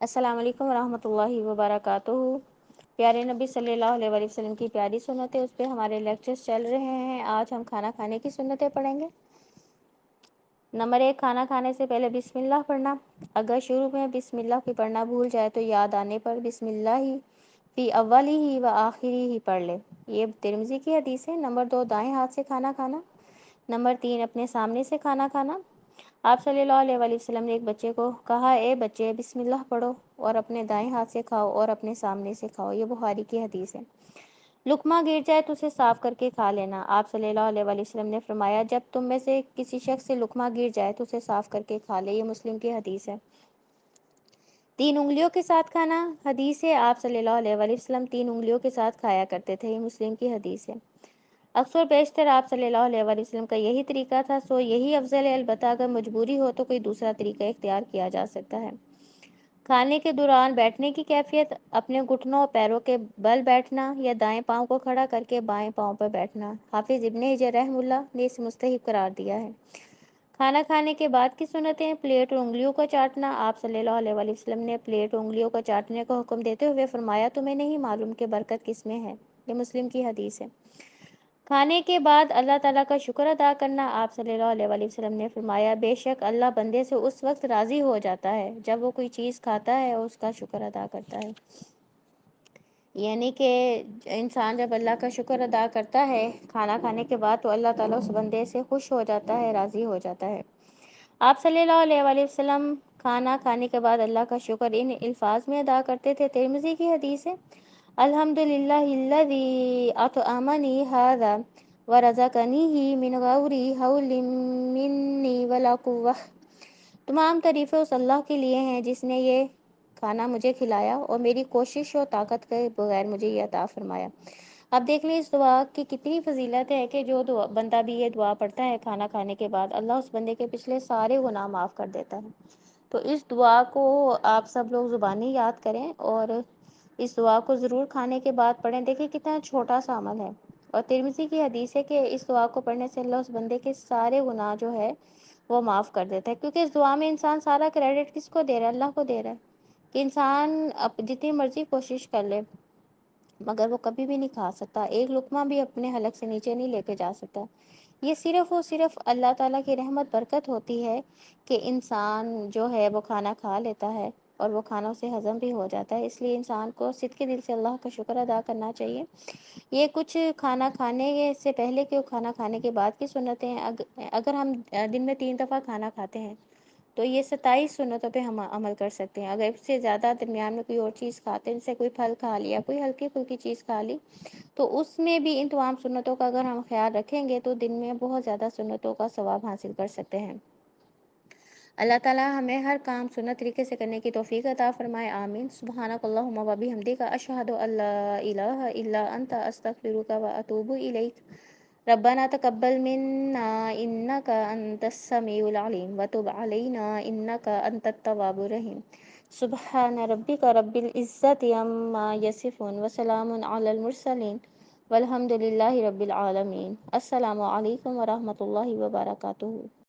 السلام علیکم ورحمۃ اللہ وبرکاتہ۔ پیارے نبی صلی اللہ علیہ وآلہ وسلم کی پیاری سنتیں، اس پہ ہمارے لیکچرز چل رہے ہیں۔ آج ہم کھانا کھانے کی سنتیں پڑھیں گے۔ نمبر 1، کھانا کھانے سے پہلے بسم اللہ پڑھنا۔ اگر شروع میں بسم اللہ کی پڑھنا بھول جائے تو یاد آنے پر بسم اللہ ہی فی اولی و آخری ہی پڑھ لے، یہ ترمذی کی حدیث ہے۔ نمبر 2، دائیں ہاتھ سے کھانا کھانا۔ نمبر 3، اپنے سامنے سے کھانا کھانا۔ آپ صلی اللہ علیہ وآلہ وسلم نے ایک بچے کو کہا، اے بچے بسم اللہ پڑھو اور اپنے دائیں ہاتھ سے کھاؤ اور اپنے سامنے سے کھاؤ، یہ بخاری کی حدیث ہے۔ لقمہ گر جائے تو اسے صاف کر کے کھا لینا۔ آپ صلی اللہ علیہ وآلہ وسلم نے فرمایا، جب تم میں سے کسی شخص سے لقمہ گر جائے تو اسے صاف کر کے کھا لے، یہ مسلم کی حدیث ہے۔ 3 انگلیوں کے ساتھ کھانا۔ حدیث ہے، آپ صلی اللہ علیہ وآلہ وسلم 3 انگلیوں کے ساتھ کھایا کرتے تھے، یہ مسلم کی حدیث ہے۔ اکثر بیشتر آپ صلی اللہ علیہ وآلہ وسلم کا یہی طریقہ تھا، سو یہی افضل ہے، البتہ اگر مجبوری ہو تو کوئی دوسرا طریقہ اختیار کیا جا سکتا ہے۔ کھانے کے دوران بیٹھنے کی کیفیت، اپنے گھٹنوں اور پیروں کے بل بیٹھنا یا دائیں پاؤں کو کھڑا کر کے بائیں پاؤں پر بیٹھنا۔ حافظ ابن حجر رحمہ اللہ نے اسے مستحب قرار دیا ہے۔ کھانا کھانے کے بعد کی سنتیں، پلیٹ اور انگلیوں کو چاٹنا۔ آپ صلی اللہ علیہ وآلہ وسلم نے پلیٹ اور انگلیوں کو چاٹنے کا حکم دیتے ہوئے فرمایا، تمہیں نہیں معلوم کہ برکت کس میں ہے، یہ مسلم کی حدیث ہے۔ کھانے کے بعد اللہ تعالیٰ کا شکر ادا کرنا۔ آپ صلی اللہ علیہ وآلہ وسلم نے فرمایا، بے شک اللہ بندے سے اس وقت راضی ہو جاتا ہے جب وہ کوئی چیز کھاتا ہے اور اس کا شکر ادا کرتا ہے۔ یعنی کہ انسان جب اللہ کا شکر ادا کرتا ہے کھانا کھانے کے بعد تو اللہ تعالیٰ اس بندے سے خوش ہو جاتا ہے، راضی ہو جاتا ہے۔ آپ صلی اللہ علیہ وآلہ وسلم کھانا کھانے کے بعد اللہ کا شکر ان الفاظ میں ادا کرتے تھے، ترمذی کی حدیث ہے، الحمدللہ الذی اطعمنی ھذا ورزقنیہ من غیر حول منی ولا قوۃ۔ تمام تعریفیں اس اللہ کے لیے ہیں جس نے یہ کھانا مجھے کھلایا اور میری کوشش اور طاقت کے بغیر مجھے یہ عطا فرمایا۔ اب دیکھ لیں اس دعا کی کتنی فضیلت ہے کہ جو بندہ بھی یہ دعا پڑھتا ہے کھانا کھانے کے بعد، اللہ اس بندے کے پچھلے سارے گناہ معاف کر دیتا ہے۔ تو اس دعا کو آپ سب لوگ زبانی یاد کریں اور اس دعا کو ضرور کھانے کے بعد پڑھیں۔ دیکھیں کتنا چھوٹا سا عمل ہے، اور ترمذی کی حدیث ہے کہ اس دعا کو پڑھنے سے اللہ اس بندے کے سارے گناہ جو ہے وہ معاف کر دیتا ہے، کیونکہ اس دعا میں انسان سارا کریڈٹ کس کو دے رہا ہے؟ اللہ کو دے رہا ہے، کہ انسان جتنی مرضی کوشش کر لے مگر وہ کبھی بھی نہیں کھا سکتا، ایک لقمہ بھی اپنے حلق سے نیچے نہیں لے کے جا سکتا۔ یہ صرف اور صرف اللہ تعالیٰ کی رحمت برکت ہوتی ہے کہ انسان جو ہے وہ کھانا کھا لیتا ہے اور وہ کھانا اسے ہضم بھی ہو جاتا ہے۔ اس لیے انسان کو صدقے دل سے اللہ کا شکر ادا کرنا چاہیے۔ یہ کچھ کھانا کھانے سے پہلے کے کھانا کھانے کے بعد کی سنتیں ہیں۔ اگر ہم دن میں 3 دفعہ کھانا کھاتے ہیں تو یہ 27 سنتوں پہ ہم عمل کر سکتے ہیں۔ اگر اس سے زیادہ درمیان میں کوئی اور چیز کھاتے ہیں، جیسے کوئی پھل کھا لیا، کوئی ہلکی پھلکی چیز کھا لی، تو اس میں بھی ان تمام سنتوں کا اگر ہم خیال رکھیں گے تو دن میں بہت زیادہ سنتوں کا ثواب حاصل کر سکتے ہیں۔ اللہ تعالیٰ ہمیں ہر کام سنت طریقے سے کرنے کی توفیق عطا فرمائے، آمین۔ سبحانک اللہم و بحمدک، اشہد ان لا الہ الا انت، استغفرک و اتوب الیک۔ ربنا تقبل منا انک انت السمیع العلیم وتب علینا انک انت التواب الرحیم۔ سبحان ربک رب العزت عما یصفون وسلام علی المرسلین والحمد للہ رب العالمین۔ السلام علیکم ورحمۃ اللہ وبرکاتہ۔